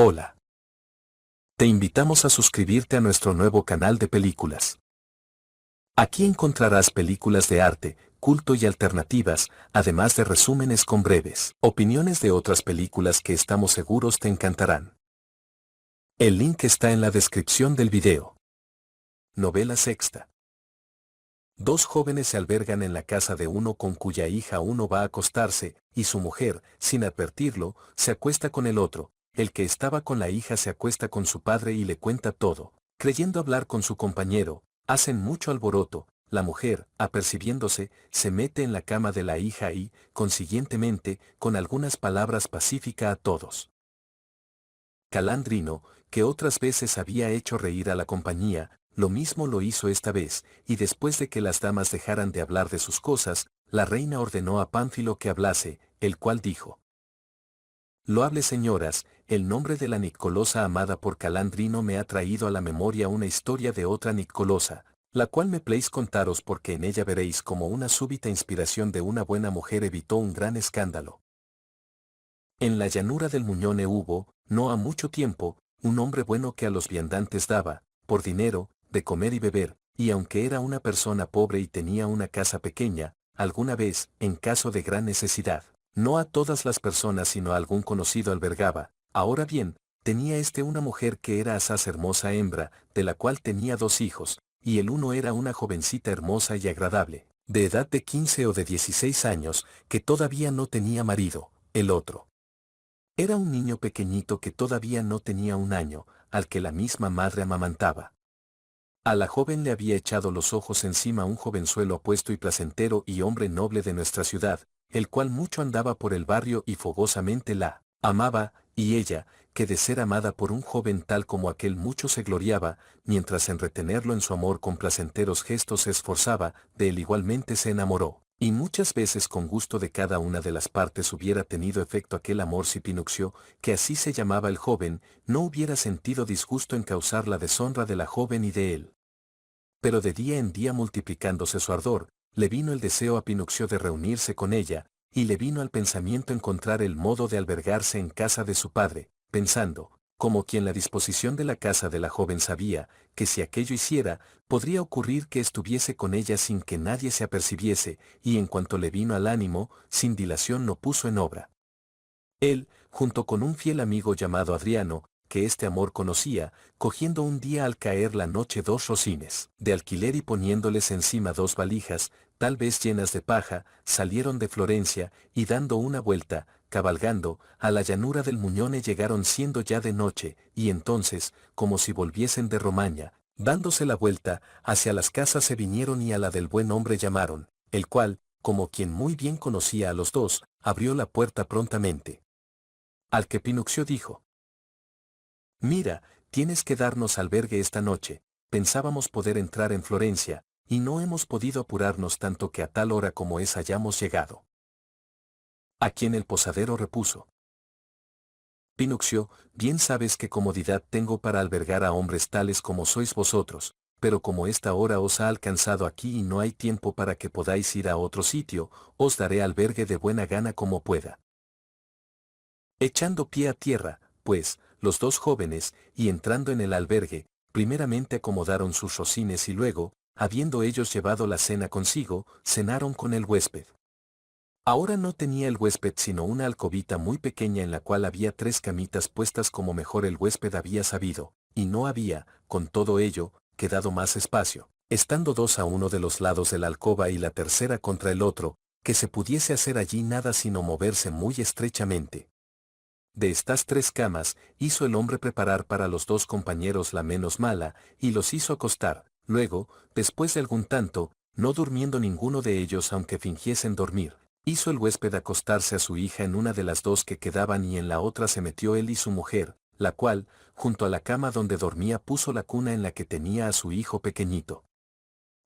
Hola. Te invitamos a suscribirte a nuestro nuevo canal de películas. Aquí encontrarás películas de arte, culto y alternativas, además de resúmenes con breves opiniones de otras películas que estamos seguros te encantarán. El link está en la descripción del video. Novela sexta. Dos jóvenes se albergan en la casa de uno con cuya hija uno va a acostarse, y su mujer, sin advertirlo, se acuesta con el otro. El que estaba con la hija se acuesta con su padre y le cuenta todo, creyendo hablar con su compañero. Hacen mucho alboroto. La mujer, apercibiéndose, se mete en la cama de la hija y, consiguientemente, con algunas palabras pacifica a todos. Calandrino, que otras veces había hecho reír a la compañía, lo mismo lo hizo esta vez, y después de que las damas dejaran de hablar de sus cosas, la reina ordenó a Pánfilo que hablase, el cual dijo: Loables señoras, el nombre de la Nicolosa amada por Calandrino me ha traído a la memoria una historia de otra Nicolosa, la cual me pléis contaros porque en ella veréis como una súbita inspiración de una buena mujer evitó un gran escándalo. En la llanura del Muñone hubo, no ha mucho tiempo, un hombre bueno que a los viandantes daba, por dinero, de comer y beber, y aunque era una persona pobre y tenía una casa pequeña, alguna vez, en caso de gran necesidad, no a todas las personas sino a algún conocido albergaba. Ahora bien, tenía una mujer que era asaz hermosa hembra, de la cual tenía dos hijos, y el uno era una jovencita hermosa y agradable, de edad de 15 o de 16 años, que todavía no tenía marido, el otro era un niño pequeñito que todavía no tenía un año, al que la misma madre amamantaba. A la joven le había echado los ojos encima un jovenzuelo apuesto y placentero y hombre noble de nuestra ciudad, el cual mucho andaba por el barrio y fogosamente la amaba, y ella, que de ser amada por un joven tal como aquel mucho se gloriaba, mientras en retenerlo en su amor con placenteros gestos se esforzaba, de él igualmente se enamoró. Y muchas veces con gusto de cada una de las partes hubiera tenido efecto aquel amor si Pinuccio, que así se llamaba el joven, no hubiera sentido disgusto en causar la deshonra de la joven y de él. Pero de día en día multiplicándose su ardor, le vino el deseo a Pinuccio de reunirse con ella, y le vino al pensamiento encontrar el modo de albergarse en casa de su padre, pensando, como quien la disposición de la casa de la joven sabía, que si aquello hiciera, podría ocurrir que estuviese con ella sin que nadie se apercibiese, y en cuanto le vino al ánimo, sin dilación lo puso en obra. Él, junto con un fiel amigo llamado Adriano, que este amor conocía, cogiendo un día al caer la noche dos rocines de alquiler y poniéndoles encima dos valijas, tal vez llenas de paja, salieron de Florencia, y dando una vuelta, cabalgando, a la llanura del Muñone llegaron siendo ya de noche, y entonces, como si volviesen de Romaña, dándose la vuelta, hacia las casas se vinieron y a la del buen hombre llamaron, el cual, como quien muy bien conocía a los dos, abrió la puerta prontamente. Al que Pinuccio dijo: Mira, tienes que darnos albergue esta noche, pensábamos poder entrar en Florencia, y no hemos podido apurarnos tanto que a tal hora como es hayamos llegado. A quien el posadero repuso: Pinuccio, bien sabes qué comodidad tengo para albergar a hombres tales como sois vosotros, pero como esta hora os ha alcanzado aquí y no hay tiempo para que podáis ir a otro sitio, os daré albergue de buena gana como pueda. Echando pie a tierra, pues, los dos jóvenes, y entrando en el albergue, primeramente acomodaron sus rocines y luego, habiendo ellos llevado la cena consigo, cenaron con el huésped. Ahora no tenía el huésped sino una alcobita muy pequeña en la cual había tres camitas puestas como mejor el huésped había sabido, y no había, con todo ello, quedado más espacio, estando dos a uno de los lados de la alcoba y la tercera contra el otro, que se pudiese hacer allí nada sino moverse muy estrechamente. De estas tres camas, hizo el hombre preparar para los dos compañeros la menos mala, y los hizo acostar. Luego, después de algún tanto, no durmiendo ninguno de ellos aunque fingiesen dormir, hizo el huésped acostarse a su hija en una de las dos que quedaban y en la otra se metió él y su mujer, la cual, junto a la cama donde dormía puso la cuna en la que tenía a su hijo pequeñito.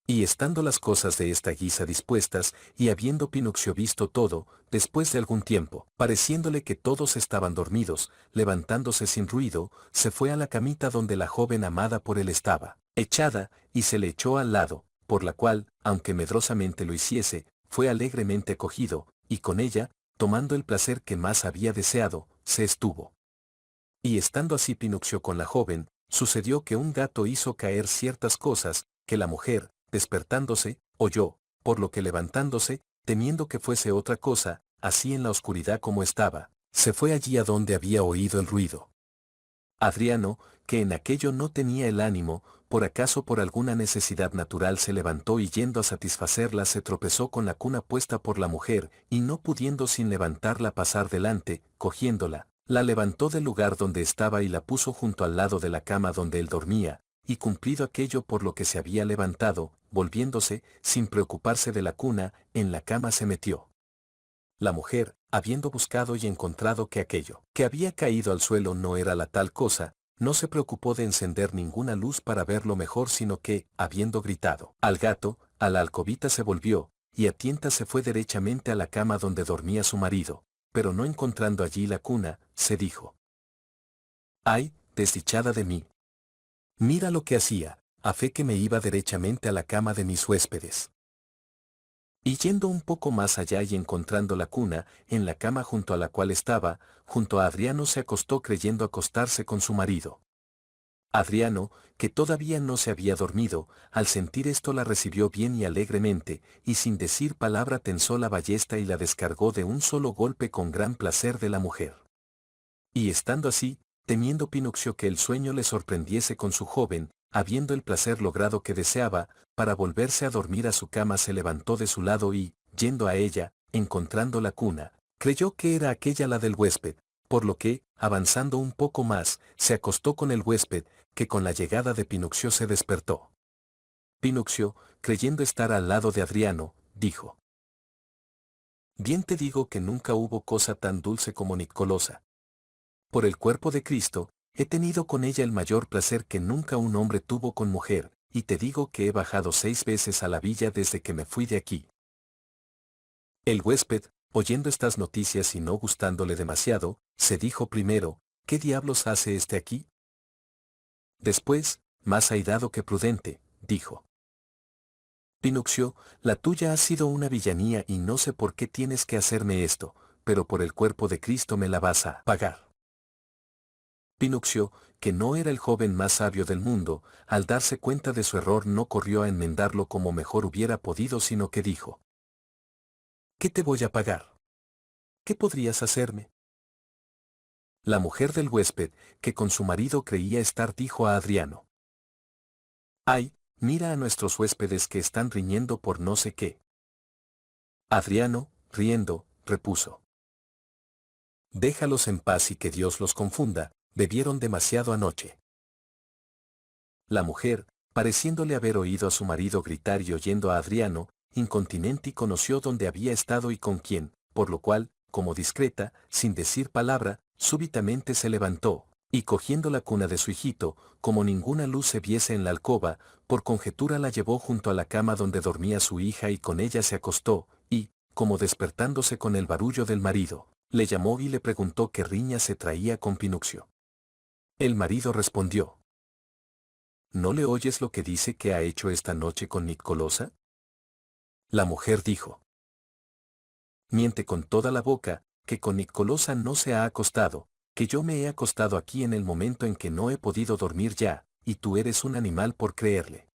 Y estando las cosas de esta guisa dispuestas, y habiendo Pinuccio visto todo, después de algún tiempo, pareciéndole que todos estaban dormidos, levantándose sin ruido, se fue a la camita donde la joven amada por él estaba, echada, y se le echó al lado, por la cual, aunque medrosamente lo hiciese, fue alegremente cogido, y con ella, tomando el placer que más había deseado, se estuvo. Y estando así Pinuccio con la joven, sucedió que un gato hizo caer ciertas cosas, que la mujer, despertándose, oyó, por lo que levantándose, temiendo que fuese otra cosa, así en la oscuridad como estaba, se fue allí a donde había oído el ruido. Adriano, que en aquello no tenía el ánimo, por acaso por alguna necesidad natural se levantó y yendo a satisfacerla se tropezó con la cuna puesta por la mujer, y no pudiendo sin levantarla pasar delante, cogiéndola, la levantó del lugar donde estaba y la puso junto al lado de la cama donde él dormía, y cumplido aquello por lo que se había levantado, volviéndose, sin preocuparse de la cuna, en la cama se metió. La mujer, habiendo buscado y encontrado que aquello que había caído al suelo no era la tal cosa, no se preocupó de encender ninguna luz para verlo mejor, sino que, habiendo gritado al gato, a la alcobita se volvió, y a tientas se fue derechamente a la cama donde dormía su marido, pero no encontrando allí la cuna, se dijo: ¡ay, desdichada de mí! Mira lo que hacía, a fe que me iba derechamente a la cama de mis huéspedes. Y yendo un poco más allá y encontrando la cuna, en la cama junto a la cual estaba, junto a Adriano se acostó creyendo acostarse con su marido. Adriano, que todavía no se había dormido, al sentir esto la recibió bien y alegremente, y sin decir palabra tensó la ballesta y la descargó de un solo golpe con gran placer de la mujer. Y estando así, temiendo Pinuccio que el sueño le sorprendiese con su joven, habiendo el placer logrado que deseaba, para volverse a dormir a su cama se levantó de su lado y, yendo a ella, encontrando la cuna, creyó que era aquella la del huésped, por lo que, avanzando un poco más, se acostó con el huésped, que con la llegada de Pinuccio se despertó. Pinuccio, creyendo estar al lado de Adriano, dijo: bien te digo que nunca hubo cosa tan dulce como Nicolosa. Por el cuerpo de Cristo, he tenido con ella el mayor placer que nunca un hombre tuvo con mujer, y te digo que he bajado 6 veces a la villa desde que me fui de aquí. El huésped, oyendo estas noticias y no gustándole demasiado, se dijo primero: ¿qué diablos hace este aquí? Después, más airado que prudente, dijo: Pinuccio, la tuya ha sido una villanía y no sé por qué tienes que hacerme esto, pero por el cuerpo de Cristo me la vas a pagar. Pinuccio, que no era el joven más sabio del mundo, al darse cuenta de su error no corrió a enmendarlo como mejor hubiera podido, sino que dijo: ¿qué te voy a pagar? ¿Qué podrías hacerme? La mujer del huésped, que con su marido creía estar, dijo a Adriano: ay, mira a nuestros huéspedes que están riñendo por no sé qué. Adriano, riendo, repuso: déjalos en paz y que Dios los confunda, bebieron demasiado anoche. La mujer, pareciéndole haber oído a su marido gritar y oyendo a Adriano, incontinenti conoció dónde había estado y con quién, por lo cual, como discreta, sin decir palabra, súbitamente se levantó, y cogiendo la cuna de su hijito, como ninguna luz se viese en la alcoba, por conjetura la llevó junto a la cama donde dormía su hija y con ella se acostó, y, como despertándose con el barullo del marido, le llamó y le preguntó qué riña se traía con Pinuccio. El marido respondió: ¿no le oyes lo que dice que ha hecho esta noche con Nicolosa? La mujer dijo: miente con toda la boca, que con Nicolosa no se ha acostado, que yo me he acostado aquí en el momento en que no he podido dormir ya, y tú eres un animal por creerle.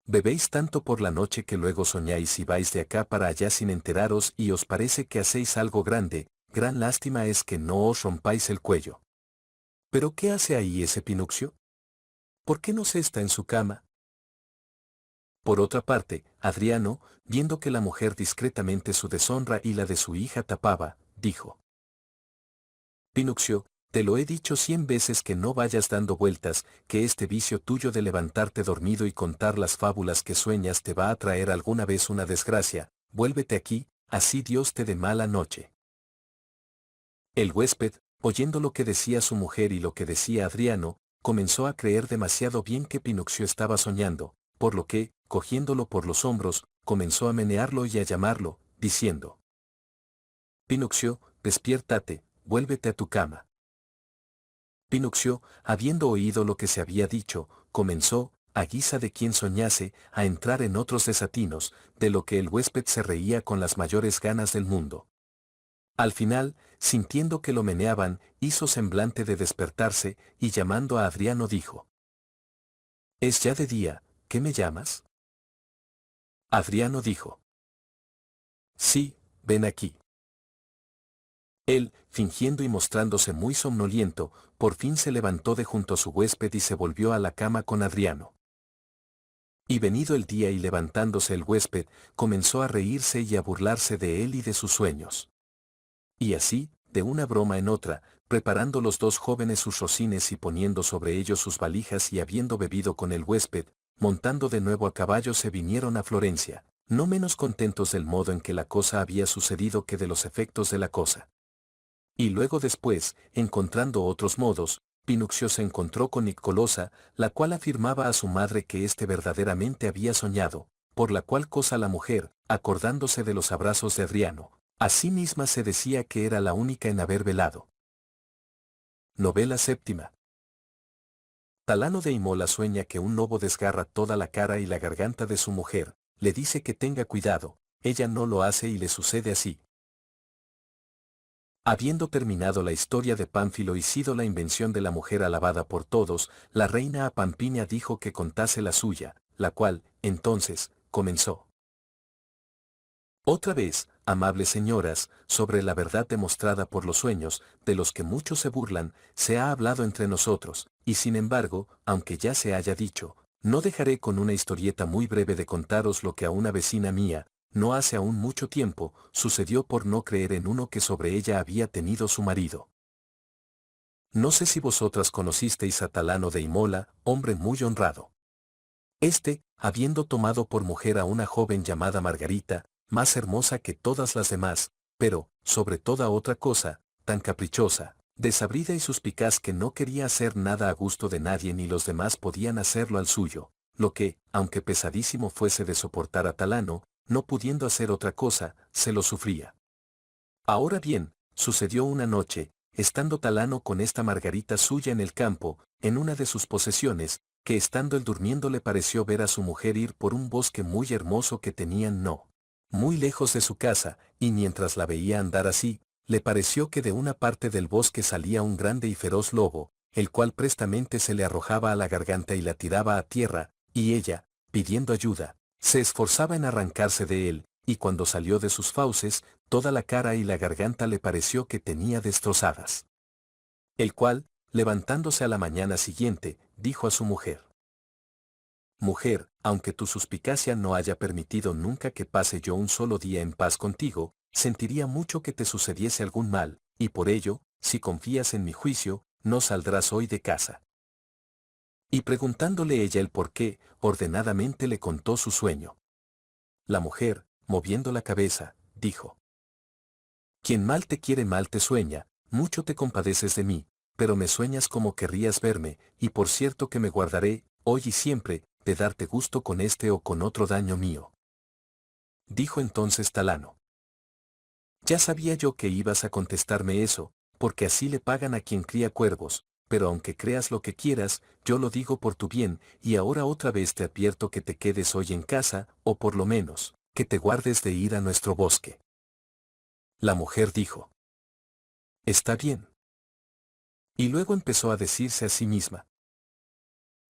Bebéis tanto por la noche que luego soñáis y vais de acá para allá sin enteraros y os parece que hacéis algo grande, gran lástima es que no os rompáis el cuello. ¿Pero qué hace ahí ese Pinuccio? ¿Por qué no se está en su cama? Por otra parte, Adriano, viendo que la mujer discretamente su deshonra y la de su hija tapaba, dijo: Pinuccio, te lo he dicho 100 veces que no vayas dando vueltas, que este vicio tuyo de levantarte dormido y contar las fábulas que sueñas te va a traer alguna vez una desgracia, vuélvete aquí, así Dios te dé mala noche. El huésped, oyendo lo que decía su mujer y lo que decía Adriano, comenzó a creer demasiado bien que Pinuccio estaba soñando, por lo que, cogiéndolo por los hombros, comenzó a menearlo y a llamarlo, diciendo: Pinuccio, despiértate, vuélvete a tu cama. Pinuccio, habiendo oído lo que se había dicho, comenzó, a guisa de quien soñase, a entrar en otros desatinos, de lo que el huésped se reía con las mayores ganas del mundo. Al final, sintiendo que lo meneaban, hizo semblante de despertarse, y llamando a Adriano dijo: «Es ya de día, ¿qué me llamas?». Adriano dijo: «Sí, ven aquí». Él, fingiendo y mostrándose muy somnoliento, por fin se levantó de junto a su huésped y se volvió a la cama con Adriano. Y venido el día y levantándose el huésped, comenzó a reírse y a burlarse de él y de sus sueños. Y así, de una broma en otra, preparando los dos jóvenes sus rocines y poniendo sobre ellos sus valijas y habiendo bebido con el huésped, montando de nuevo a caballo se vinieron a Florencia, no menos contentos del modo en que la cosa había sucedido que de los efectos de la cosa. Y luego después, encontrando otros modos, Pinuccio se encontró con Nicolosa, la cual afirmaba a su madre que éste verdaderamente había soñado, por la cual cosa la mujer, acordándose de los abrazos de Adriano, a sí misma se decía que era la única en haber velado. Novela séptima. Talano de Imola sueña que un lobo desgarra toda la cara y la garganta de su mujer, le dice que tenga cuidado, ella no lo hace y le sucede así. Habiendo terminado la historia de Pánfilo y sido la invención de la mujer alabada por todos, la reina a Pampinia dijo que contase la suya, la cual, entonces, comenzó. Otra vez, amables señoras, sobre la verdad demostrada por los sueños, de los que muchos se burlan, se ha hablado entre nosotros, y sin embargo, aunque ya se haya dicho, no dejaré con una historieta muy breve de contaros lo que a una vecina mía, no hace aún mucho tiempo, sucedió por no creer en uno que sobre ella había tenido su marido. No sé si vosotras conocisteis a Talano de Imola, hombre muy honrado. Este, habiendo tomado por mujer a una joven llamada Margarita, más hermosa que todas las demás, pero, sobre toda otra cosa, tan caprichosa, desabrida y suspicaz que no quería hacer nada a gusto de nadie ni los demás podían hacerlo al suyo, lo que, aunque pesadísimo fuese de soportar a Talano, no pudiendo hacer otra cosa, se lo sufría. Ahora bien, sucedió una noche, estando Talano con esta Margarita suya en el campo, en una de sus posesiones, que estando él durmiendo le pareció ver a su mujer ir por un bosque muy hermoso que tenían no muy lejos de su casa, y mientras la veía andar así, le pareció que de una parte del bosque salía un grande y feroz lobo, el cual prestamente se le arrojaba a la garganta y la tiraba a tierra, y ella, pidiendo ayuda, se esforzaba en arrancarse de él, y cuando salió de sus fauces, toda la cara y la garganta le pareció que tenía destrozadas. El cual, levantándose a la mañana siguiente, dijo a su mujer: «Mujer, aunque tu suspicacia no haya permitido nunca que pase yo un solo día en paz contigo, sentiría mucho que te sucediese algún mal, y por ello, si confías en mi juicio, no saldrás hoy de casa». Y preguntándole ella el por qué, ordenadamente le contó su sueño. La mujer, moviendo la cabeza, dijo: «Quien mal te quiere mal te sueña, mucho te compadeces de mí, pero me sueñas como querrías verme, y por cierto que me guardaré, hoy y siempre, de darte gusto con este o con otro daño mío». Dijo entonces Talano: «Ya sabía yo que ibas a contestarme eso, porque así le pagan a quien cría cuervos, pero aunque creas lo que quieras, yo lo digo por tu bien, y ahora otra vez te advierto que te quedes hoy en casa, o por lo menos, que te guardes de ir a nuestro bosque». La mujer dijo: «Está bien». Y luego empezó a decirse a sí misma: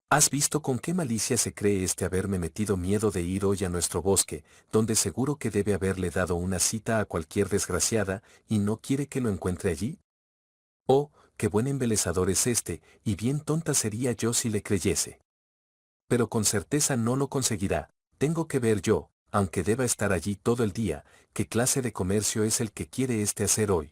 «¿Has visto con qué malicia se cree haberme metido miedo de ir hoy a nuestro bosque, donde seguro que debe haberle dado una cita a cualquier desgraciada, y no quiere que lo encuentre allí? Oh, qué buen embelezador es este, y bien tonta sería yo si le creyese. Pero con certeza no lo conseguirá, tengo que ver yo, aunque deba estar allí todo el día, qué clase de comercio es el que quiere hacer hoy».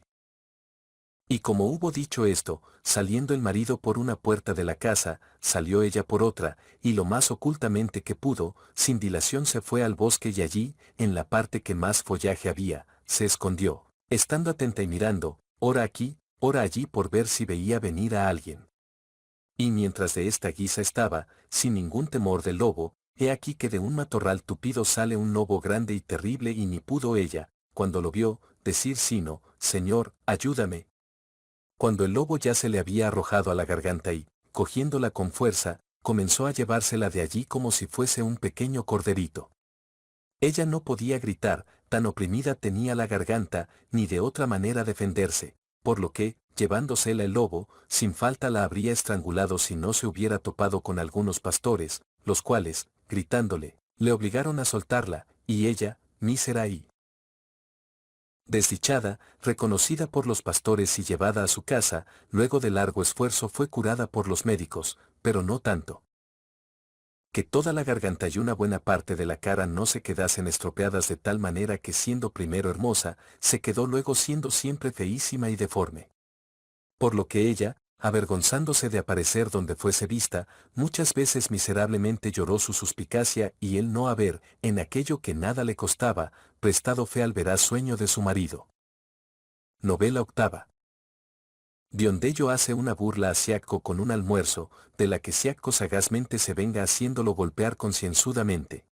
Y como hubo dicho esto, saliendo el marido por una puerta de la casa, salió ella por otra, y lo más ocultamente que pudo, sin dilación se fue al bosque y allí, en la parte que más follaje había, se escondió, estando atenta y mirando, ora aquí, ora allí por ver si veía venir a alguien. Y mientras de esta guisa estaba, sin ningún temor del lobo, he aquí que de un matorral tupido sale un lobo grande y terrible y ni pudo ella, cuando lo vio, decir sino: «Señor, ayúdame». Cuando el lobo ya se le había arrojado a la garganta y, cogiéndola con fuerza, comenzó a llevársela de allí como si fuese un pequeño corderito. Ella no podía gritar, tan oprimida tenía la garganta, ni de otra manera defenderse, por lo que, llevándosela el lobo, sin falta la habría estrangulado si no se hubiera topado con algunos pastores, los cuales, gritándole, le obligaron a soltarla, y ella, mísera y desdichada, reconocida por los pastores y llevada a su casa, luego de largo esfuerzo fue curada por los médicos, pero no tanto que toda la garganta y una buena parte de la cara no se quedasen estropeadas de tal manera que siendo primero hermosa, se quedó luego siendo siempre feísima y deforme. Por lo que ella, avergonzándose de aparecer donde fuese vista, muchas veces miserablemente lloró su suspicacia y el no haber, en aquello que nada le costaba, prestado fe al veraz sueño de su marido. Novela octava. Biondello hace una burla a Ciacco con un almuerzo, de la que Ciacco sagazmente se venga haciéndolo golpear concienzudamente.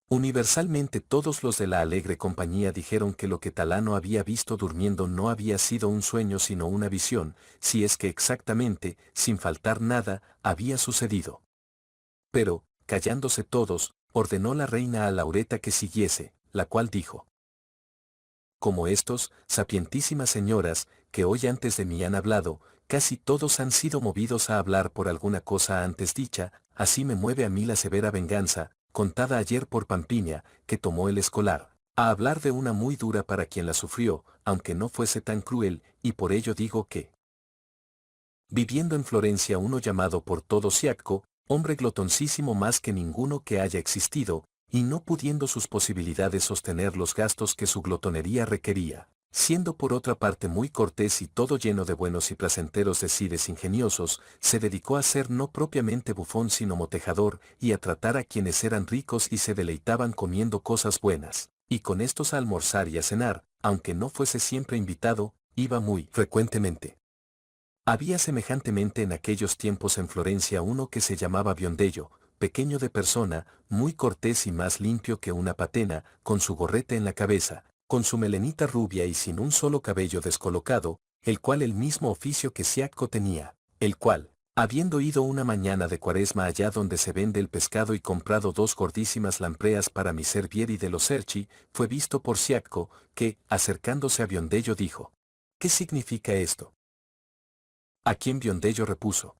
Universalmente todos los de la alegre compañía dijeron que lo que Talano había visto durmiendo no había sido un sueño sino una visión, si es que exactamente, sin faltar nada, había sucedido. Pero, callándose todos, ordenó la reina a Laureta que siguiese, la cual dijo: como estos, sapientísimas señoras, que hoy antes de mí han hablado, casi todos han sido movidos a hablar por alguna cosa antes dicha, así me mueve a mí la severa venganza, contada ayer por Pampinia, que tomó el escolar, a hablar de una muy dura para quien la sufrió, aunque no fuese tan cruel, y por ello digo que, viviendo en Florencia uno llamado por todo Ciacco, hombre glotoncísimo más que ninguno que haya existido, y no pudiendo sus posibilidades sostener los gastos que su glotonería requería, siendo por otra parte muy cortés y todo lleno de buenos y placenteros decides ingeniosos, se dedicó a ser no propiamente bufón sino motejador, y a tratar a quienes eran ricos y se deleitaban comiendo cosas buenas, y con estos a almorzar y a cenar, aunque no fuese siempre invitado, iba muy frecuentemente. Había semejantemente en aquellos tiempos en Florencia uno que se llamaba Biondello, pequeño de persona, muy cortés y más limpio que una patena, con su gorrete en la cabeza, con su melenita rubia y sin un solo cabello descolocado, el cual el mismo oficio que Ciacco tenía, el cual, habiendo ido una mañana de Cuaresma allá donde se vende el pescado y comprado dos gordísimas lampreas para miser Vieri de los Cerchi, fue visto por Ciacco, que, acercándose a Biondello dijo: ¿qué significa esto? A quien Biondello repuso: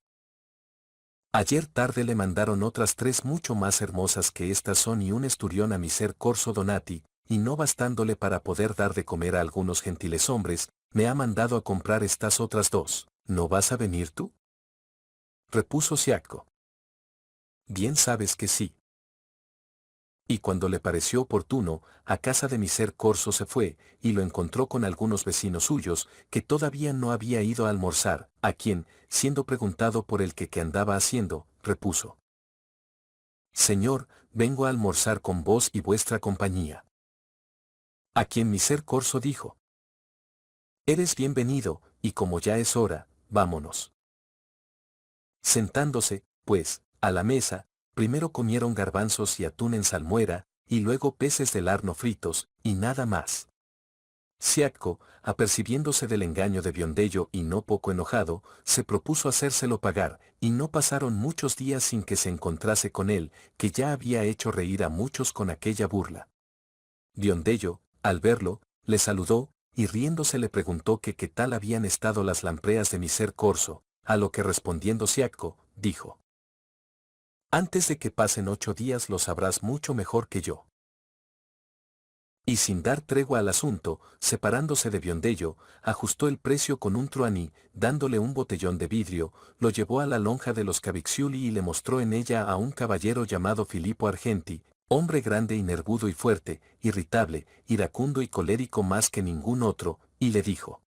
ayer tarde le mandaron otras tres mucho más hermosas que estas son y un esturión a miser Corso Donati, y no bastándole para poder dar de comer a algunos gentiles hombres, me ha mandado a comprar estas otras dos. ¿No vas a venir tú? Repuso Ciacco. Bien sabes que sí. Y cuando le pareció oportuno, a casa de miser Corso se fue, y lo encontró con algunos vecinos suyos, que todavía no había ido a almorzar, a quien, siendo preguntado por el que andaba haciendo, repuso: Señor, vengo a almorzar con vos y vuestra compañía. A quien miser Corso dijo: eres bienvenido, y como ya es hora, vámonos. Sentándose, pues, a la mesa, primero comieron garbanzos y atún en salmuera, y luego peces del arno fritos, y nada más. Ciacco, apercibiéndose del engaño de Biondello y no poco enojado, se propuso hacérselo pagar, y no pasaron muchos días sin que se encontrase con él, que ya había hecho reír a muchos con aquella burla. Biondello, al verlo, le saludó, y riéndose le preguntó que qué tal habían estado las lampreas de miser Corso, a lo que respondiendo Ciacco, dijo: antes de que pasen 8 días lo sabrás mucho mejor que yo. Y sin dar tregua al asunto, separándose de Biondello, ajustó el precio con un truani, dándole un botellón de vidrio, lo llevó a la lonja de los Cavicciuli y le mostró en ella a un caballero llamado Filippo Argenti, hombre grande y nervudo y fuerte, irritable, iracundo y colérico más que ningún otro, y le dijo: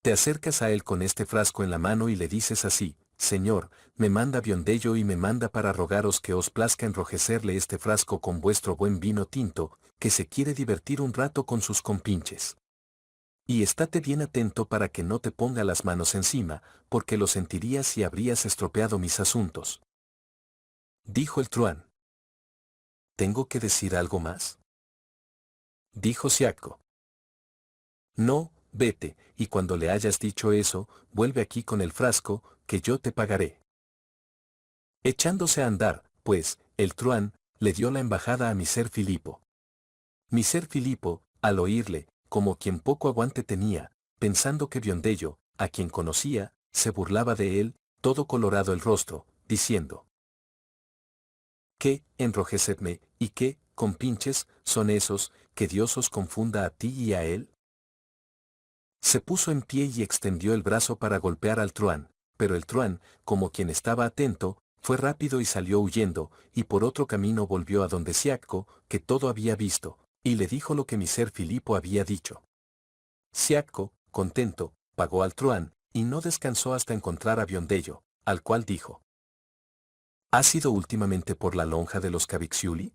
te acercas a él con este frasco en la mano y le dices así: Señor, me manda Biondello y me manda para rogaros que os plazca enrojecerle este frasco con vuestro buen vino tinto, que se quiere divertir un rato con sus compinches. Y estate bien atento para que no te ponga las manos encima, porque lo sentirías si habrías estropeado mis asuntos. Dijo el truán. ¿Tengo que decir algo más? Dijo Ciacco. No, vete, y cuando le hayas dicho eso, vuelve aquí con el frasco, que yo te pagaré. Echándose a andar, pues, el truán, le dio la embajada a miser Filippo. Miser Filipo, al oírle, como quien poco aguante tenía, pensando que Biondello, a quien conocía, se burlaba de él, todo colorado el rostro, diciendo: ¿Qué, enrojecedme, y qué, compinches, son esos, que Dios os confunda a ti y a él? Se puso en pie y extendió el brazo para golpear al truán, pero el truán, como quien estaba atento, fue rápido y salió huyendo, y por otro camino volvió a donde Siacco, que todo había visto, y le dijo lo que Miser Filipo había dicho. Siacco, contento, pagó al truán, y no descansó hasta encontrar a Biondello, al cual dijo: ¿Has ido últimamente por la lonja de los Cavicciuli?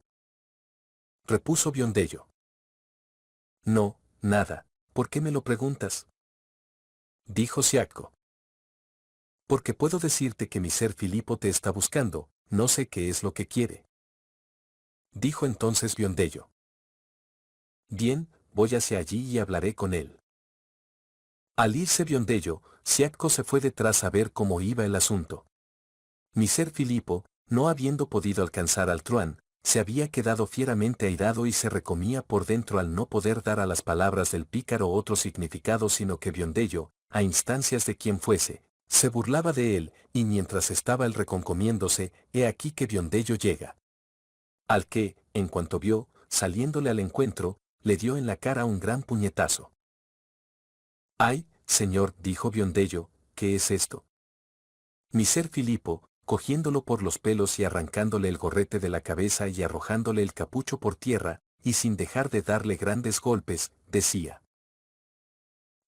Repuso Biondello: No, nada, ¿por qué me lo preguntas? Dijo Siacco: Porque puedo decirte que Miser Filipo te está buscando, no sé qué es lo que quiere. Dijo entonces Biondello: Bien, voy hacia allí y hablaré con él. Al irse Biondello, Siacco se fue detrás a ver cómo iba el asunto. Miser Filipo, no habiendo podido alcanzar al truán, se había quedado fieramente airado y se recomía por dentro al no poder dar a las palabras del pícaro otro significado sino que Biondello, a instancias de quien fuese, se burlaba de él, y mientras estaba él reconcomiéndose, he aquí que Biondello llega. Al que, en cuanto vio, saliéndole al encuentro, le dio en la cara un gran puñetazo. «Ay, señor», dijo Biondello, «¿qué es esto?». Miser Filipo, cogiéndolo por los pelos y arrancándole el gorrete de la cabeza y arrojándole el capucho por tierra, y sin dejar de darle grandes golpes, decía: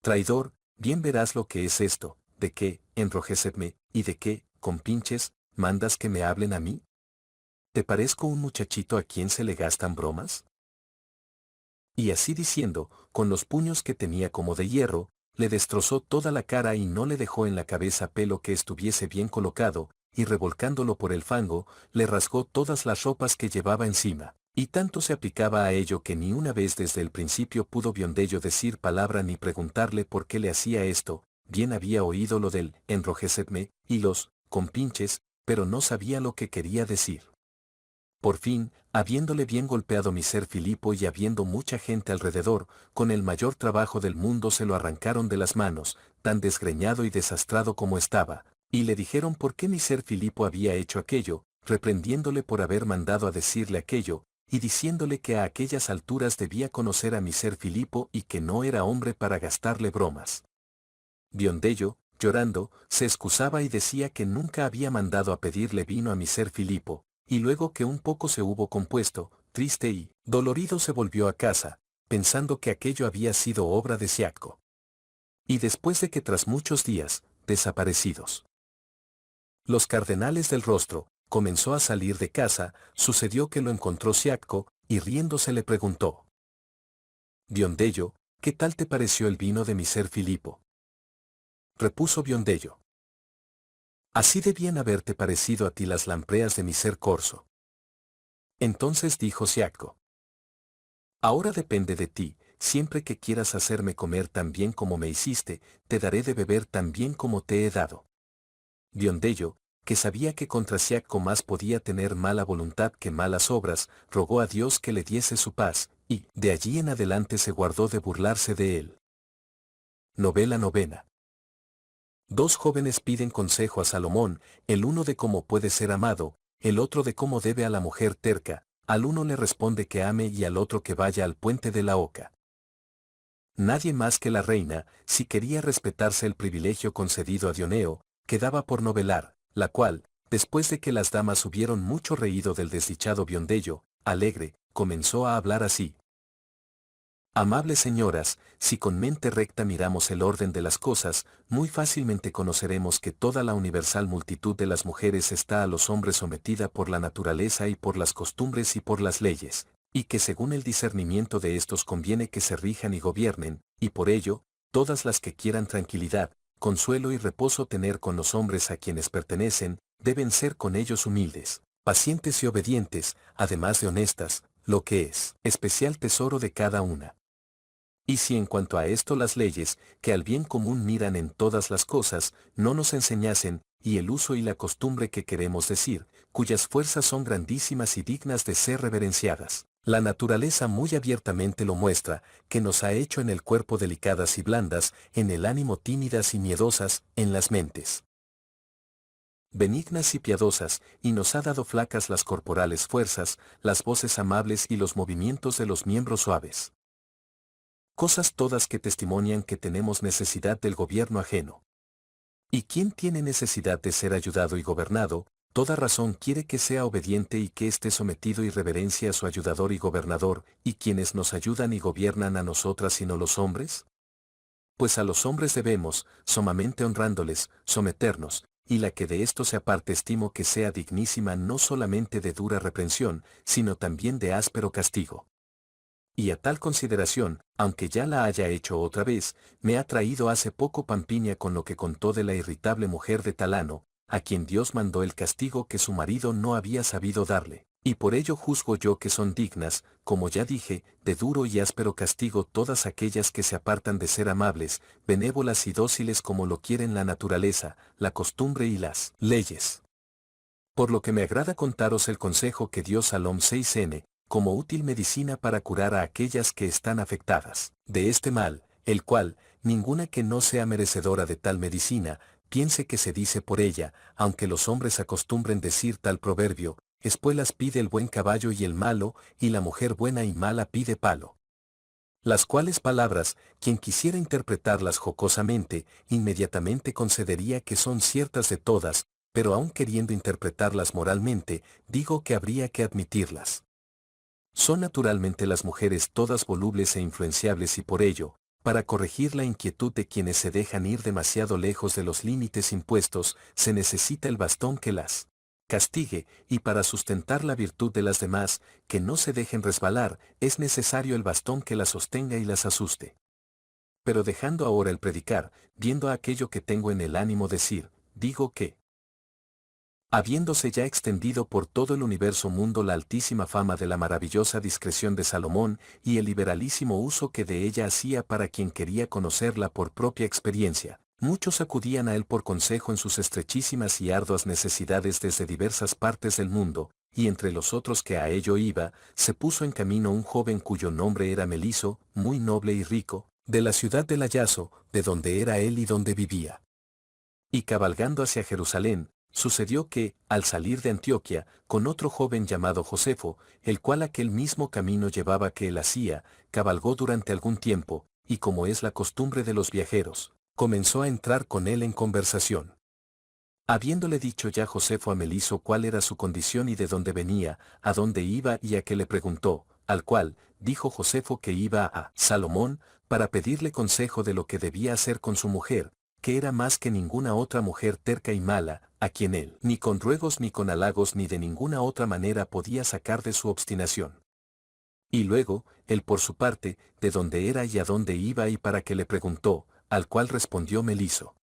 «Traidor, bien verás lo que es esto, de qué, enrojecedme, y de qué, compinches, mandas que me hablen a mí. ¿Te parezco un muchachito a quien se le gastan bromas?». Y así diciendo, con los puños que tenía como de hierro, le destrozó toda la cara y no le dejó en la cabeza pelo que estuviese bien colocado, y revolcándolo por el fango, le rasgó todas las ropas que llevaba encima. Y tanto se aplicaba a ello que ni una vez desde el principio pudo Biondello decir palabra ni preguntarle por qué le hacía esto, bien había oído lo del enrojecedme y los compinches, pero no sabía lo que quería decir. Por fin, habiéndole bien golpeado Miser Filipo y habiendo mucha gente alrededor, con el mayor trabajo del mundo se lo arrancaron de las manos, tan desgreñado y desastrado como estaba, y le dijeron por qué Miser Filipo había hecho aquello, reprendiéndole por haber mandado a decirle aquello, y diciéndole que a aquellas alturas debía conocer a Miser Filipo y que no era hombre para gastarle bromas. Biondello, llorando, se excusaba y decía que nunca había mandado a pedirle vino a Miser Filipo, y luego que un poco se hubo compuesto, triste y dolorido se volvió a casa, pensando que aquello había sido obra de Siacco. Y después de que tras muchos días, desaparecidos, los cardenales del rostro, comenzó a salir de casa, sucedió que lo encontró Siacco, y riéndose le preguntó: «Biondello, ¿qué tal te pareció el vino de Miser Filipo?». Repuso Biondello: «Así debían haberte parecido a ti las lampreas de Miser Corso». Entonces dijo Siacco: «Ahora depende de ti, siempre que quieras hacerme comer tan bien como me hiciste, te daré de beber tan bien como te he dado». Biondello, que sabía que contra Siacco más podía tener mala voluntad que malas obras, rogó a Dios que le diese su paz, y, de allí en adelante se guardó de burlarse de él. Novela novena. Dos jóvenes piden consejo a Salomón, el uno de cómo puede ser amado, el otro de cómo debe a la mujer terca, al uno le responde que ame y al otro que vaya al puente de la Oca. Nadie más que la reina, si quería respetarse el privilegio concedido a Dioneo, quedaba por novelar, la cual, después de que las damas hubieron mucho reído del desdichado Biondello, alegre, comenzó a hablar así: «Amables señoras, si con mente recta miramos el orden de las cosas, muy fácilmente conoceremos que toda la universal multitud de las mujeres está a los hombres sometida por la naturaleza y por las costumbres y por las leyes, y que según el discernimiento de estos conviene que se rijan y gobiernen, y por ello, todas las que quieran tranquilidad, consuelo y reposo tener con los hombres a quienes pertenecen, deben ser con ellos humildes, pacientes y obedientes, además de honestas, lo que es especial tesoro de cada una. Y si en cuanto a esto las leyes, que al bien común miran en todas las cosas, no nos enseñasen, y el uso y la costumbre que queremos decir, cuyas fuerzas son grandísimas y dignas de ser reverenciadas, La naturaleza muy abiertamente lo muestra, que nos ha hecho en el cuerpo delicadas y blandas, en el ánimo tímidas y miedosas, en las mentes benignas y piadosas, y nos ha dado flacas las corporales fuerzas, las voces amables y los movimientos de los miembros suaves. Cosas todas que testimonian que tenemos necesidad del gobierno ajeno. ¿Y quién tiene necesidad de ser ayudado y gobernado? Toda razón quiere que sea obediente y que esté sometido y reverencia a su ayudador y gobernador, ¿y quienes nos ayudan y gobiernan a nosotras sino los hombres? Pues a los hombres debemos, sumamente honrándoles, someternos, y la que de esto se aparte estimo que sea dignísima no solamente de dura reprensión, sino también de áspero castigo. Y a tal consideración, aunque ya la haya hecho otra vez, me ha traído hace poco Pampinia con lo que contó de la irritable mujer de Talano, a quien Dios mandó el castigo que su marido no había sabido darle. Y por ello juzgo yo que son dignas, como ya dije, de duro y áspero castigo todas aquellas que se apartan de ser amables, benévolas y dóciles como lo quieren la naturaleza, la costumbre y las leyes. Por lo que me agrada contaros el consejo que dio Salom 6n, como útil medicina para curar a aquellas que están afectadas de este mal, el cual, ninguna que no sea merecedora de tal medicina, piense que se dice por ella, aunque los hombres acostumbren decir tal proverbio, espuelas pide el buen caballo y el malo, y la mujer buena y mala pide palo. Las cuales palabras, quien quisiera interpretarlas jocosamente, inmediatamente concedería que son ciertas de todas, pero aun queriendo interpretarlas moralmente, digo que habría que admitirlas. Son naturalmente las mujeres todas volubles e influenciables y por ello, para corregir la inquietud de quienes se dejan ir demasiado lejos de los límites impuestos, se necesita el bastón que las castigue, y para sustentar la virtud de las demás, que no se dejen resbalar, es necesario el bastón que las sostenga y las asuste. Pero dejando ahora el predicar, viendo aquello que tengo en el ánimo decir, digo que, habiéndose ya extendido por todo el universo mundo la altísima fama de la maravillosa discreción de Salomón y el liberalísimo uso que de ella hacía para quien quería conocerla por propia experiencia, muchos acudían a él por consejo en sus estrechísimas y arduas necesidades desde diversas partes del mundo, y entre los otros que a ello iba, se puso en camino un joven cuyo nombre era Meliso, muy noble y rico, de la ciudad de Layaso, de donde era él y donde vivía. Y cabalgando hacia Jerusalén, sucedió que, al salir de Antioquia, con otro joven llamado Josefo, el cual aquel mismo camino llevaba que él hacía, cabalgó durante algún tiempo, y como es la costumbre de los viajeros, comenzó a entrar con él en conversación. Habiéndole dicho ya Josefo a Meliso cuál era su condición y de dónde venía, a dónde iba y a qué le preguntó, al cual, dijo Josefo que iba a Salomón, para pedirle consejo de lo que debía hacer con su mujer, que era más que ninguna otra mujer terca y mala, a quien él, ni con ruegos ni con halagos ni de ninguna otra manera podía sacar de su obstinación. Y luego, él por su parte, de dónde era y a dónde iba y para qué le preguntó, al cual respondió Meliso.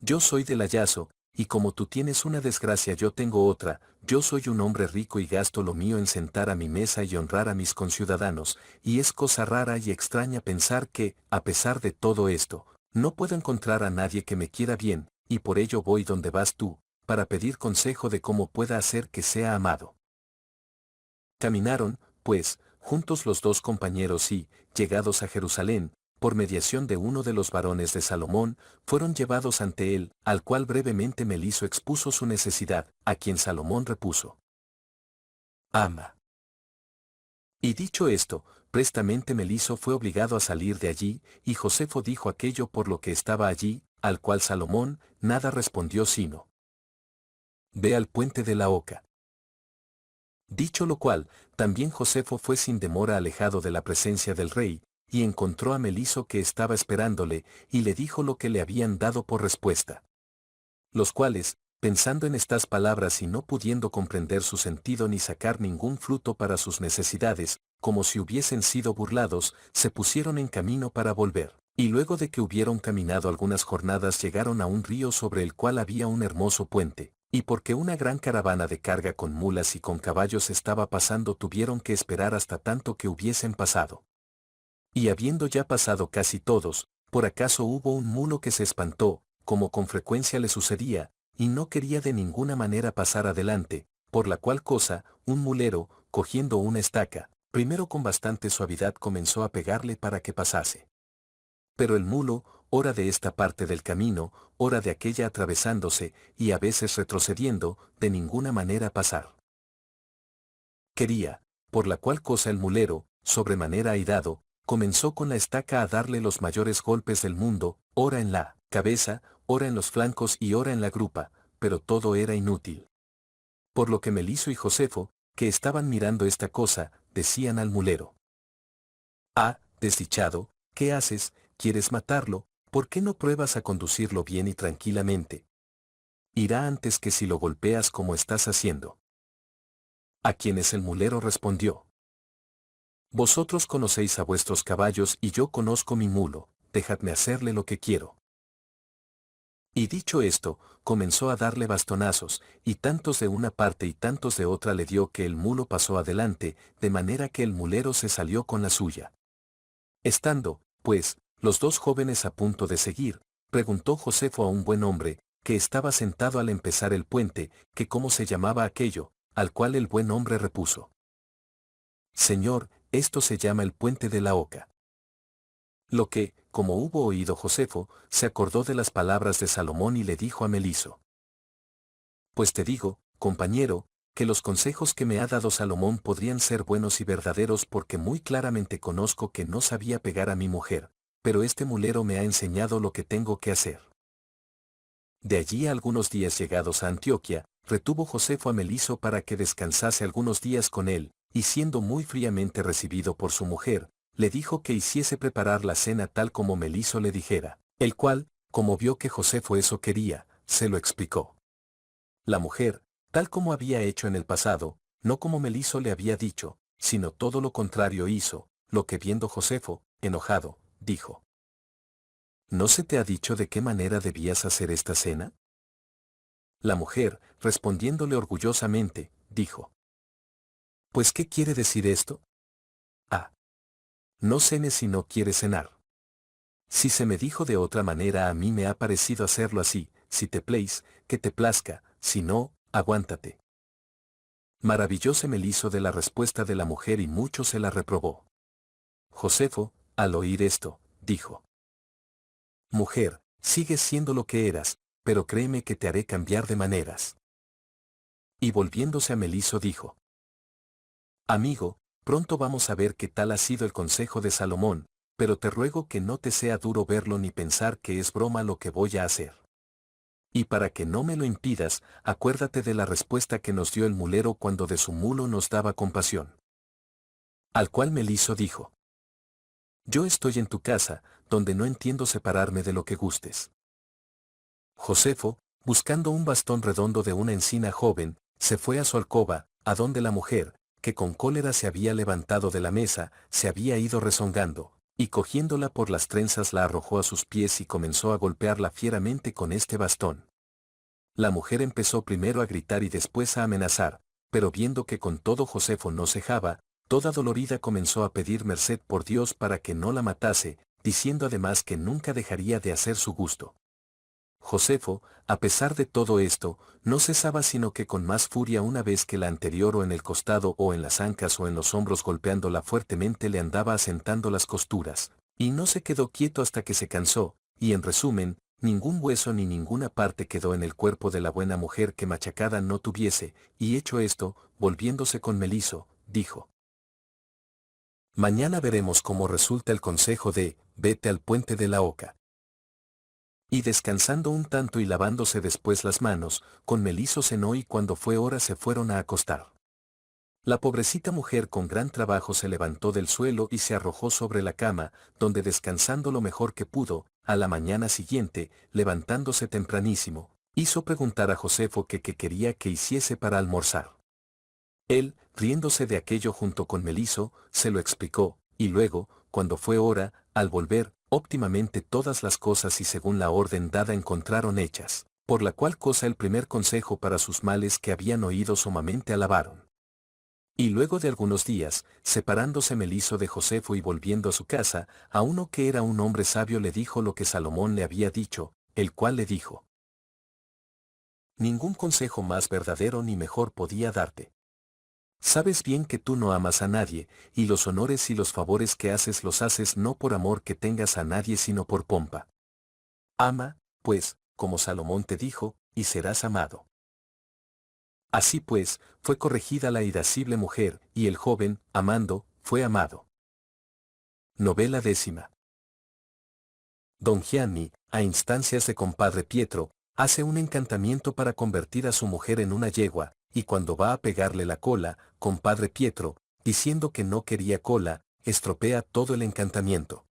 Yo soy del Layaso, y como tú tienes una desgracia yo tengo otra, yo soy un hombre rico y gasto lo mío en sentar a mi mesa y honrar a mis conciudadanos, y es cosa rara y extraña pensar que, a pesar de todo esto, no puedo encontrar a nadie que me quiera bien, y por ello voy donde vas tú, para pedir consejo de cómo pueda hacer que sea amado. Caminaron, pues, juntos los dos compañeros y, llegados a Jerusalén, por mediación de uno de los varones de Salomón, fueron llevados ante él, al cual brevemente Meliso expuso su necesidad, a quien Salomón repuso: ama. Y dicho esto, prestamente Meliso fue obligado a salir de allí, y Josefo dijo aquello por lo que estaba allí, al cual Salomón nada respondió sino: ve al puente de la Oca. Dicho lo cual, también Josefo fue sin demora alejado de la presencia del rey, y encontró a Meliso que estaba esperándole, y le dijo lo que le habían dado por respuesta. Los cuales, pensando en estas palabras y no pudiendo comprender su sentido ni sacar ningún fruto para sus necesidades, como si hubiesen sido burlados, se pusieron en camino para volver. Y luego de que hubieron caminado algunas jornadas llegaron a un río sobre el cual había un hermoso puente, y porque una gran caravana de carga con mulas y con caballos estaba pasando tuvieron que esperar hasta tanto que hubiesen pasado. Y habiendo ya pasado casi todos, por acaso hubo un mulo que se espantó, como con frecuencia le sucedía, y no quería de ninguna manera pasar adelante, por la cual cosa, un mulero, cogiendo una estaca, primero con bastante suavidad comenzó a pegarle para que pasase. Pero el mulo, ora de esta parte del camino, ora de aquella atravesándose, y a veces retrocediendo, de ninguna manera pasar. Quería, por la cual cosa el mulero, sobremanera airado, comenzó con la estaca a darle los mayores golpes del mundo, ora en la cabeza, ora en los flancos y ora en la grupa, pero todo era inútil. Por lo que Meliso y Josefo, que estaban mirando esta cosa, decían al mulero: «Ah, desdichado, ¿qué haces? ¿Quieres matarlo? ¿Por qué no pruebas a conducirlo bien y tranquilamente? Irá antes que si lo golpeas como estás haciendo». A quienes el mulero respondió: «Vosotros conocéis a vuestros caballos y yo conozco mi mulo, dejadme hacerle lo que quiero». Y dicho esto, comenzó a darle bastonazos, y tantos de una parte y tantos de otra le dio que el mulo pasó adelante, de manera que el mulero se salió con la suya. Estando, pues, los dos jóvenes a punto de seguir, preguntó Josefo a un buen hombre, que estaba sentado al empezar el puente, que cómo se llamaba aquello, al cual el buen hombre repuso: «Señor, esto se llama el puente de la Oca». Lo que, como hubo oído Josefo, se acordó de las palabras de Salomón y le dijo a Meliso: «Pues te digo, compañero, que los consejos que me ha dado Salomón podrían ser buenos y verdaderos porque muy claramente conozco que no sabía pegar a mi mujer, pero este mulero me ha enseñado lo que tengo que hacer». De allí a algunos días llegados a Antioquia, retuvo Josefo a Meliso para que descansase algunos días con él, y siendo muy fríamente recibido por su mujer, le dijo que hiciese preparar la cena tal como Meliso le dijera, el cual, como vio que Josefo eso quería, se lo explicó. La mujer, tal como había hecho en el pasado, no como Meliso le había dicho, sino todo lo contrario hizo, lo que viendo Josefo, enojado, dijo: «¿No se te ha dicho de qué manera debías hacer esta cena?». La mujer, respondiéndole orgullosamente, dijo: «¿Pues qué quiere decir esto?». «Ah, no cenes si no quieres cenar. Si se me dijo de otra manera a mí me ha parecido hacerlo así, si te place, que te plazca, si no, aguántate». Maravillóse Meliso de la respuesta de la mujer y mucho se la reprobó. Josefo, al oír esto, dijo: «Mujer, sigues siendo lo que eras, pero créeme que te haré cambiar de maneras». Y volviéndose a Meliso dijo: «Amigo, pronto vamos a ver qué tal ha sido el consejo de Salomón, pero te ruego que no te sea duro verlo ni pensar que es broma lo que voy a hacer. Y para que no me lo impidas, acuérdate de la respuesta que nos dio el mulero cuando de su mulo nos daba compasión». Al cual Meliso dijo: «Yo estoy en tu casa, donde no entiendo separarme de lo que gustes». Josefo, buscando un bastón redondo de una encina joven, se fue a su alcoba, a donde la mujer, que con cólera se había levantado de la mesa, se había ido rezongando, y cogiéndola por las trenzas la arrojó a sus pies y comenzó a golpearla fieramente con este bastón. La mujer empezó primero a gritar y después a amenazar, pero viendo que con todo Josefo no cejaba, toda dolorida comenzó a pedir merced por Dios para que no la matase, diciendo además que nunca dejaría de hacer su gusto. Josefo, a pesar de todo esto, no cesaba sino que con más furia una vez que la anterior o en el costado o en las ancas o en los hombros golpeándola fuertemente le andaba asentando las costuras, y no se quedó quieto hasta que se cansó, y en resumen, ningún hueso ni ninguna parte quedó en el cuerpo de la buena mujer que machacada no tuviese, y hecho esto, volviéndose con Meliso, dijo: «Mañana veremos cómo resulta el consejo de, vete al puente de la Oca». Y descansando un tanto y lavándose después las manos, con Meliso cenó y cuando fue hora se fueron a acostar. La pobrecita mujer con gran trabajo se levantó del suelo y se arrojó sobre la cama, donde descansando lo mejor que pudo, a la mañana siguiente, levantándose tempranísimo, hizo preguntar a Josefo que qué quería que hiciese para almorzar. Él, riéndose de aquello junto con Meliso, se lo explicó, y luego, cuando fue hora, al volver, óptimamente todas las cosas y según la orden dada encontraron hechas, por la cual cosa el primer consejo para sus males que habían oído sumamente alabaron. Y luego de algunos días, separándose Meliso de Josefo y volviendo a su casa, a uno que era un hombre sabio le dijo lo que Salomón le había dicho, el cual le dijo: «Ningún consejo más verdadero ni mejor podía darte. Sabes bien que tú no amas a nadie, y los honores y los favores que haces los haces no por amor que tengas a nadie sino por pompa. Ama, pues, como Salomón te dijo, y serás amado. Así pues, fue corregida la irascible mujer, y el joven, amando, fue amado. Novela 10. Don Gianni, a instancias de compadre Pietro, hace un encantamiento para convertir a su mujer en una yegua, y cuando va a pegarle la cola, compadre Pietro, diciendo que no quería cola, estropea todo el encantamiento.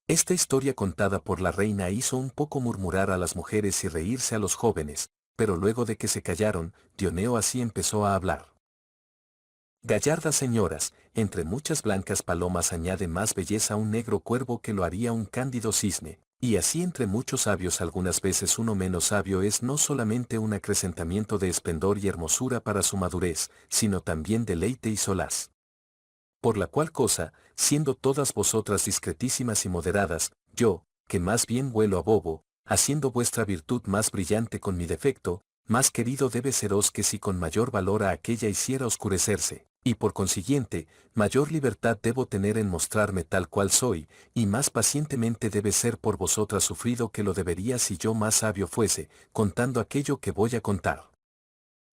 Esta historia contada por la reina hizo un poco murmurar a las mujeres y reírse a los jóvenes, pero luego de que se callaron, Dioneo así empezó a hablar. Gallardas señoras, entre muchas blancas palomas añade más belleza un negro cuervo que lo haría un cándido cisne, y así entre muchos sabios algunas veces uno menos sabio es no solamente un acrecentamiento de esplendor y hermosura para su madurez, sino también deleite y solaz. Por la cual cosa, siendo todas vosotras discretísimas y moderadas, yo, que más bien huelo a bobo, haciendo vuestra virtud más brillante con mi defecto, más querido debe seros que si con mayor valor a aquella hiciera oscurecerse, y por consiguiente, mayor libertad debo tener en mostrarme tal cual soy, y más pacientemente debe ser por vosotras sufrido que lo debería si yo más sabio fuese, contando aquello que voy a contar.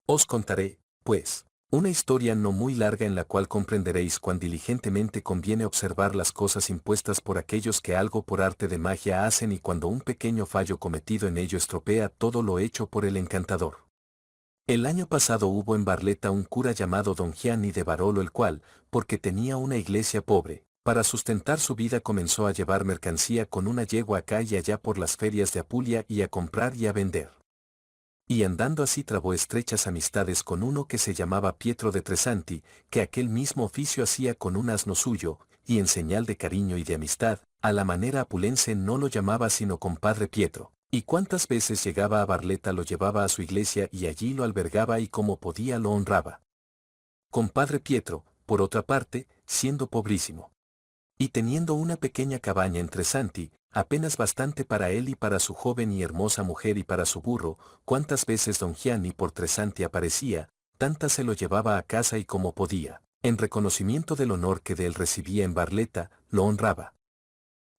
Os contaré, pues, una historia no muy larga en la cual comprenderéis cuán diligentemente conviene observar las cosas impuestas por aquellos que algo por arte de magia hacen y cuando un pequeño fallo cometido en ello estropea todo lo hecho por el encantador. El año pasado hubo en Barletta un cura llamado Don Gianni de Barolo el cual, porque tenía una iglesia pobre, para sustentar su vida comenzó a llevar mercancía con una yegua acá y allá por las ferias de Apulia y a comprar y a vender. Y andando así trabó estrechas amistades con uno que se llamaba Pietro de Tresanti, que aquel mismo oficio hacía con un asno suyo, y en señal de cariño y de amistad, a la manera apulense no lo llamaba sino compadre Pietro, y cuántas veces llegaba a Barletta lo llevaba a su iglesia y allí lo albergaba y como podía lo honraba. Compadre Pietro, por otra parte, siendo pobrísimo, y teniendo una pequeña cabaña en Tresanti, apenas bastante para él y para su joven y hermosa mujer y para su burro, cuántas veces don Gianni por Tresanti aparecía, tantas se lo llevaba a casa y como podía, en reconocimiento del honor que de él recibía en Barletta, lo honraba.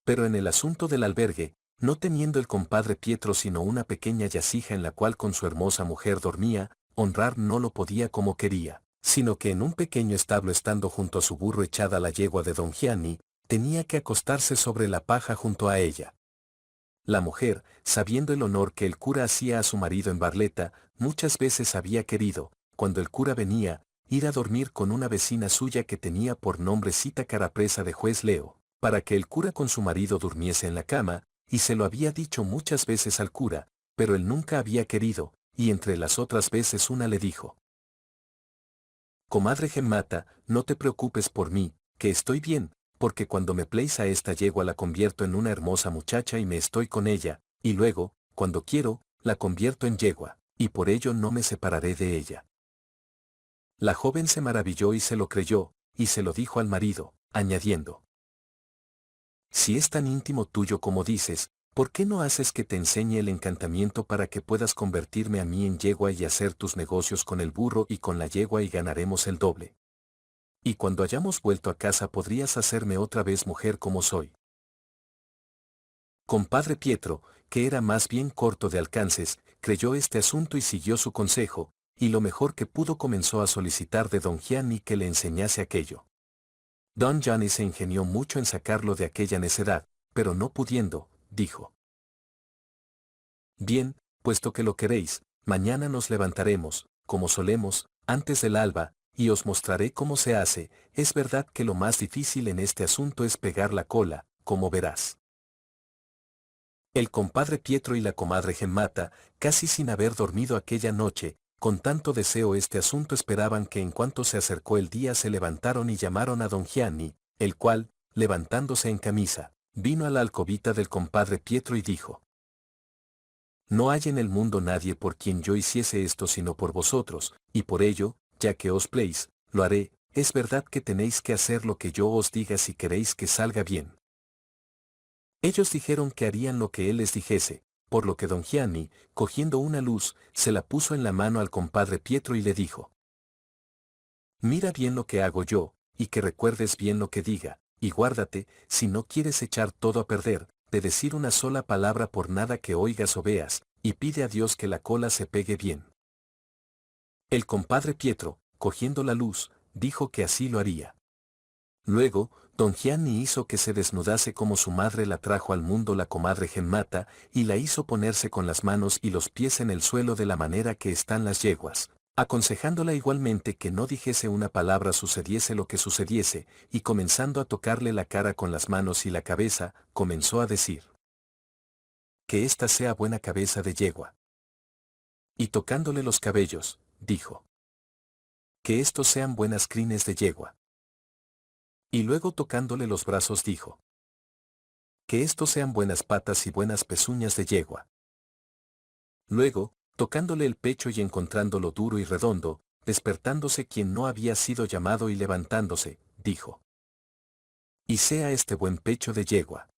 Pero en el asunto del albergue, no teniendo el compadre Pietro sino una pequeña yacija en la cual con su hermosa mujer dormía, honrar no lo podía como quería, sino que en un pequeño establo estando junto a su burro echada la yegua de don Gianni, tenía que acostarse sobre la paja junto a ella. La mujer, sabiendo el honor que el cura hacía a su marido en Barletta, muchas veces había querido, cuando el cura venía, ir a dormir con una vecina suya que tenía por nombre Cita Carapresa de juez Leo, para que el cura con su marido durmiese en la cama, y se lo había dicho muchas veces al cura, pero él nunca había querido, y entre las otras veces una le dijo: Comadre Gemmata, no te preocupes por mí, que estoy bien, porque cuando me pleis a esta yegua la convierto en una hermosa muchacha y me estoy con ella, y luego, cuando quiero, la convierto en yegua, y por ello no me separaré de ella. La joven se maravilló y se lo creyó, y se lo dijo al marido, añadiendo: Si es tan íntimo tuyo como dices, ¿por qué no haces que te enseñe el encantamiento para que puedas convertirme a mí en yegua y hacer tus negocios con el burro y con la yegua y ganaremos el doble? Y cuando hayamos vuelto a casa podrías hacerme otra vez mujer como soy. Compadre Pietro, que era más bien corto de alcances, creyó este asunto y siguió su consejo, y lo mejor que pudo comenzó a solicitar de don Gianni que le enseñase aquello. Don Gianni se ingenió mucho en sacarlo de aquella necedad, pero no pudiendo, dijo: Bien, puesto que lo queréis, mañana nos levantaremos, como solemos, antes del alba, y os mostraré cómo se hace. Es verdad que lo más difícil en este asunto es pegar la cola, como verás. El compadre Pietro y la comadre Gemmata, casi sin haber dormido aquella noche, con tanto deseo este asunto esperaban que en cuanto se acercó el día se levantaron y llamaron a don Gianni, el cual, levantándose en camisa, vino a la alcobita del compadre Pietro y dijo: No hay en el mundo nadie por quien yo hiciese esto sino por vosotros, y por ello, ya que os pleis, lo haré. Es verdad que tenéis que hacer lo que yo os diga si queréis que salga bien. Ellos dijeron que harían lo que él les dijese, por lo que don Gianni, cogiendo una luz, se la puso en la mano al compadre Pietro y le dijo: Mira bien lo que hago yo, y que recuerdes bien lo que diga, y guárdate, si no quieres echar todo a perder, de decir una sola palabra por nada que oigas o veas, y pide a Dios que la cola se pegue bien. El compadre Pietro, cogiendo la luz, dijo que así lo haría. Luego, don Gianni hizo que se desnudase como su madre la trajo al mundo la comadre Gemmata, y la hizo ponerse con las manos y los pies en el suelo de la manera que están las yeguas, aconsejándola igualmente que no dijese una palabra sucediese lo que sucediese, y comenzando a tocarle la cara con las manos y la cabeza, comenzó a decir: que esta sea buena cabeza de yegua. Y tocándole los cabellos, dijo: que estos sean buenas crines de yegua. Y luego tocándole los brazos dijo: que estos sean buenas patas y buenas pezuñas de yegua. Luego, tocándole el pecho y encontrándolo duro y redondo, despertándose quien no había sido llamado y levantándose, dijo: y sea este buen pecho de yegua.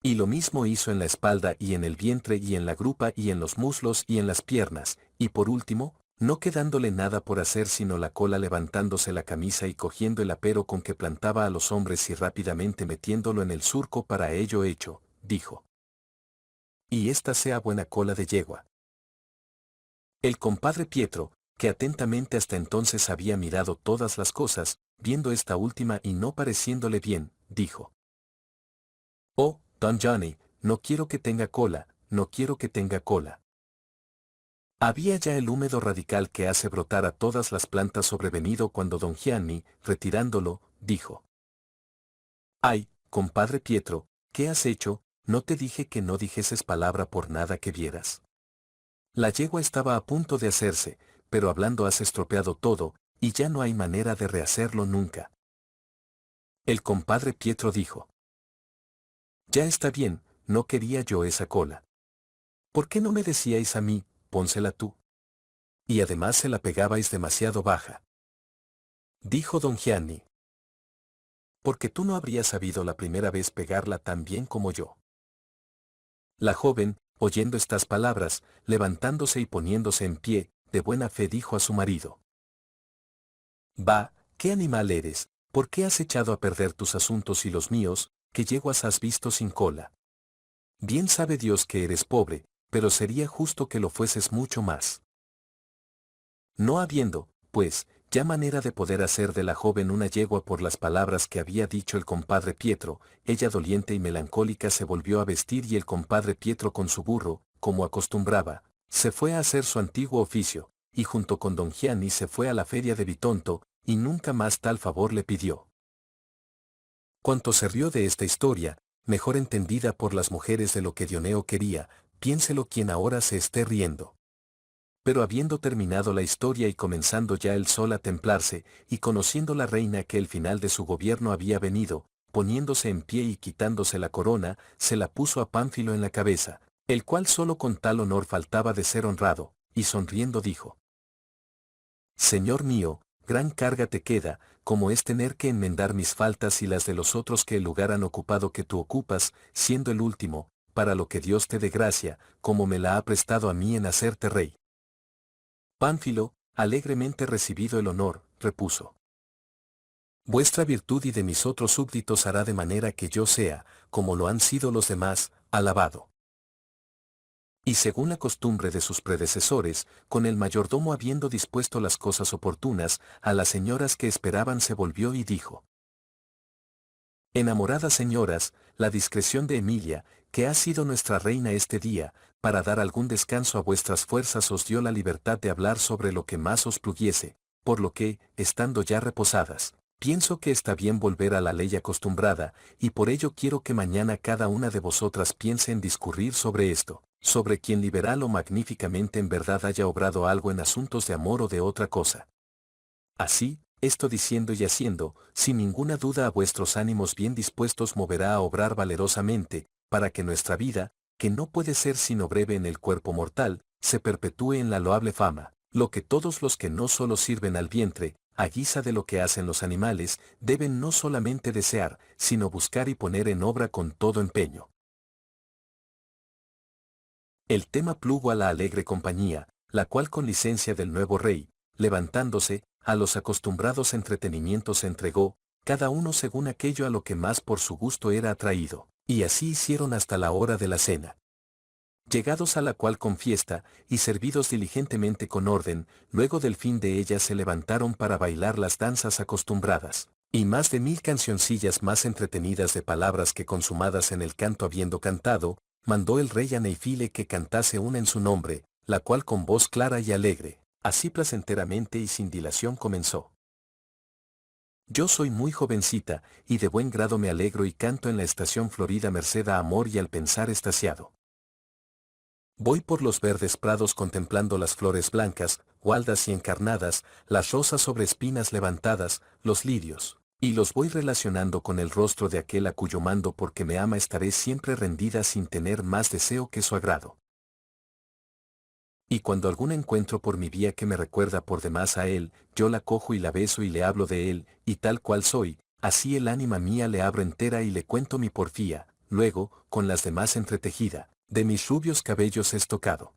Y lo mismo hizo en la espalda y en el vientre y en la grupa y en los muslos y en las piernas, y por último, no quedándole nada por hacer sino la cola levantándose la camisa y cogiendo el apero con que plantaba a los hombres y rápidamente metiéndolo en el surco para ello hecho, dijo: y esta sea buena cola de yegua. El compadre Pietro, que atentamente hasta entonces había mirado todas las cosas, viendo esta última y no pareciéndole bien, dijo: oh, don Johnny, no quiero que tenga cola, no quiero que tenga cola. Había ya el húmedo radical que hace brotar a todas las plantas sobrevenido cuando don Gianni, retirándolo, dijo: ay, compadre Pietro, ¿qué has hecho? No te dije que no dijeses palabra por nada que vieras. La yegua estaba a punto de hacerse, pero hablando has estropeado todo, y ya no hay manera de rehacerlo nunca. El compadre Pietro dijo: ya está bien, no quería yo esa cola. ¿Por qué no me decíais a mí, pónsela tú? Y además se la pegabais demasiado baja. Dijo don Gianni: porque tú no habrías sabido la primera vez pegarla tan bien como yo. La joven, oyendo estas palabras, levantándose y poniéndose en pie, de buena fe dijo a su marido: va, ¿qué animal eres? ¿Por qué has echado a perder tus asuntos y los míos, que yeguas has visto sin cola? Bien sabe Dios que eres pobre, pero sería justo que lo fueses mucho más. No habiendo, pues, ya manera de poder hacer de la joven una yegua por las palabras que había dicho el compadre Pietro, ella doliente y melancólica se volvió a vestir y el compadre Pietro con su burro, como acostumbraba, se fue a hacer su antiguo oficio, y junto con don Gianni se fue a la feria de Bitonto, y nunca más tal favor le pidió. Cuanto se rió de esta historia, mejor entendida por las mujeres de lo que Dioneo quería, piénselo quien ahora se esté riendo. Pero habiendo terminado la historia y comenzando ya el sol a templarse, y conociendo la reina que el final de su gobierno había venido, poniéndose en pie y quitándose la corona, se la puso a Pánfilo en la cabeza, el cual solo con tal honor faltaba de ser honrado, y sonriendo dijo: Señor mío, gran carga te queda, como es tener que enmendar mis faltas y las de los otros que el lugar han ocupado que tú ocupas, siendo el último, para lo que Dios te dé gracia, como me la ha prestado a mí en hacerte rey. Pánfilo, alegremente recibido el honor, repuso: vuestra virtud y de mis otros súbditos hará de manera que yo sea, como lo han sido los demás, alabado. Y según la costumbre de sus predecesores, con el mayordomo habiendo dispuesto las cosas oportunas, a las señoras que esperaban se volvió y dijo: enamoradas señoras, la discreción de Emilia, que ha sido nuestra reina este día, para dar algún descanso a vuestras fuerzas os dio la libertad de hablar sobre lo que más os pluguiese, por lo que, estando ya reposadas, pienso que está bien volver a la ley acostumbrada, y por ello quiero que mañana cada una de vosotras piense en discurrir sobre esto, sobre quien liberal o magníficamente en verdad haya obrado algo en asuntos de amor o de otra cosa. Así, esto diciendo y haciendo, sin ninguna duda a vuestros ánimos bien dispuestos moverá a obrar valerosamente, para que nuestra vida, que no puede ser sino breve en el cuerpo mortal, se perpetúe en la loable fama, lo que todos los que no solo sirven al vientre, a guisa de lo que hacen los animales, deben no solamente desear, sino buscar y poner en obra con todo empeño. El tema plugo a la alegre compañía, la cual con licencia del nuevo rey, levantándose, a los acostumbrados entretenimientos se entregó, cada uno según aquello a lo que más por su gusto era atraído, y así hicieron hasta la hora de la cena. Llegados a la cual con fiesta, y servidos diligentemente con orden, luego del fin de ella se levantaron para bailar las danzas acostumbradas, y más de 1000 cancioncillas más entretenidas de palabras que consumadas en el canto habiendo cantado, mandó el rey a Neifile que cantase una en su nombre, la cual con voz clara y alegre, así placenteramente y sin dilación comenzó. Yo soy muy jovencita, y de buen grado me alegro y canto en la estación florida merced a amor y al pensar extasiado. Voy por los verdes prados contemplando las flores blancas, gualdas y encarnadas, las rosas sobre espinas levantadas, los lirios, y los voy relacionando con el rostro de aquel a cuyo mando porque me ama estaré siempre rendida sin tener más deseo que su agrado. Y cuando algún encuentro por mi vía que me recuerda por demás a él, yo la cojo y la beso y le hablo de él, y tal cual soy, así el ánima mía le abro entera y le cuento mi porfía, luego, con las demás entretejida, de mis rubios cabellos es tocado.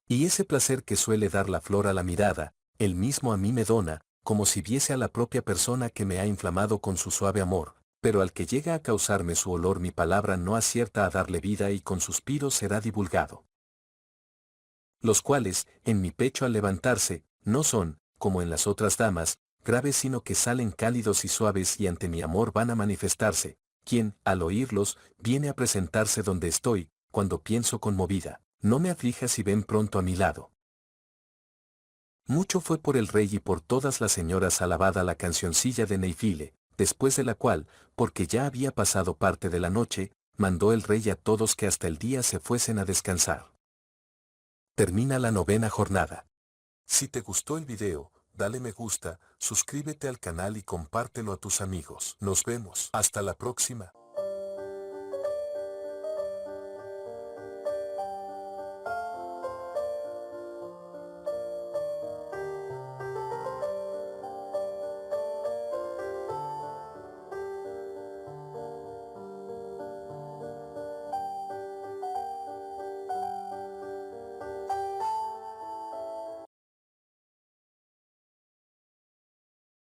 Y ese placer que suele dar la flor a la mirada, él mismo a mí me dona, como si viese a la propia persona que me ha inflamado con su suave amor, pero al que llega a causarme su olor mi palabra no acierta a darle vida y con suspiros será divulgado. Los cuales, en mi pecho al levantarse, no son, como en las otras damas, graves sino que salen cálidos y suaves y ante mi amor van a manifestarse, quien, al oírlos, viene a presentarse donde estoy, cuando pienso conmovida, no me aflija si ven pronto a mi lado. Mucho fue por el rey y por todas las señoras alabada la cancioncilla de Neifile, después de la cual, porque ya había pasado parte de la noche, mandó el rey a todos que hasta el día se fuesen a descansar. Termina la 9ª jornada. Si te gustó el video, dale me gusta, suscríbete al canal y compártelo a tus amigos. Nos vemos. Hasta la próxima.